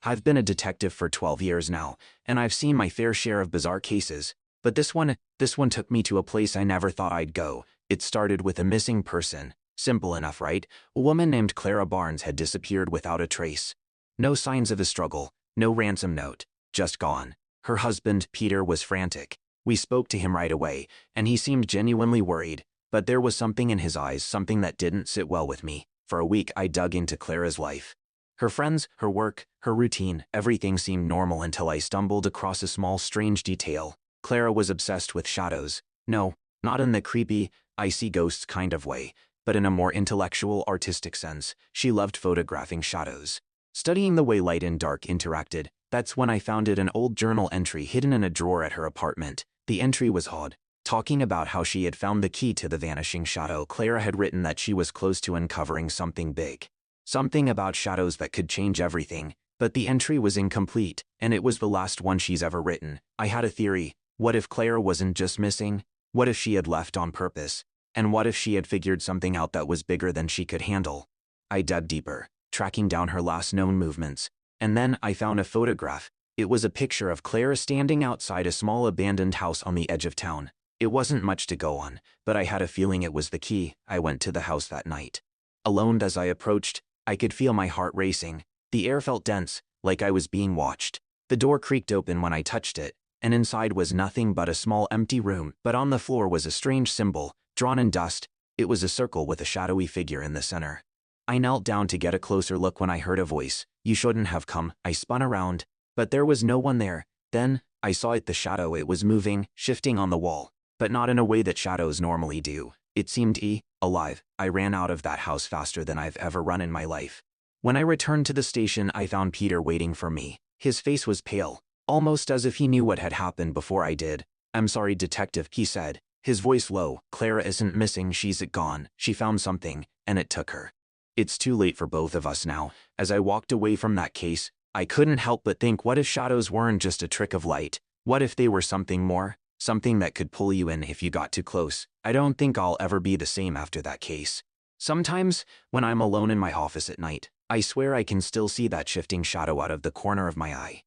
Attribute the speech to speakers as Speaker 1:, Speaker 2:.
Speaker 1: I've been a detective for 12 years now, and I've seen my fair share of bizarre cases. But this one took me to a place I never thought I'd go. It started with a missing person. Simple enough, right? A woman named Clara Barnes had disappeared without a trace. No signs of a struggle, no ransom note, just gone. Her husband, Peter, was frantic. We spoke to him right away, and he seemed genuinely worried. But there was something in his eyes, something that didn't sit well with me. For a week, I dug into Clara's life. Her friends, her work, her routine, everything seemed normal until I stumbled across a small, strange detail. Clara was obsessed with shadows. No, not in the creepy, I see ghosts kind of way, but in a more intellectual, artistic sense. She loved photographing shadows, studying the way light and dark interacted. That's when I found an old journal entry hidden in a drawer at her apartment. The entry was odd, talking about how she had found the key to the vanishing shadow. Clara had written that she was close to uncovering something big. Something about shadows that could change everything, but the entry was incomplete, and it was the last one she's ever written. I had a theory. What if Clara wasn't just missing? What if she had left on purpose? And what if she had figured something out that was bigger than she could handle? I dug deeper, tracking down her last known movements. And then I found a photograph. It was a picture of Clara standing outside a small abandoned house on the edge of town. It wasn't much to go on, but I had a feeling it was the key. I went to the house that night. Alone, as I approached, I could feel my heart racing. The air felt dense, like I was being watched. The door creaked open when I touched it, and inside was nothing but a small empty room. But on the floor was a strange symbol, drawn in dust. It was a circle with a shadowy figure in the center. I knelt down to get a closer look when I heard a voice. "You shouldn't have come." I spun around, but there was no one there. Then, I saw it, the shadow. It was moving, shifting on the wall, but not in a way that shadows normally do. It seemed alive. I ran out of that house faster than I've ever run in my life. When I returned to the station, I found Peter waiting for me. His face was pale, almost as if he knew what had happened before I did. "I'm sorry, detective," he said, his voice low. "Clara isn't missing, she's gone. She found something, and it took her. It's too late for both of us now." As I walked away from that case, I couldn't help but think, what if shadows weren't just a trick of light? What if they were something more? Something that could pull you in if you got too close. I don't think I'll ever be the same after that case. Sometimes, when I'm alone in my office at night, I swear I can still see that shifting shadow out of the corner of my eye.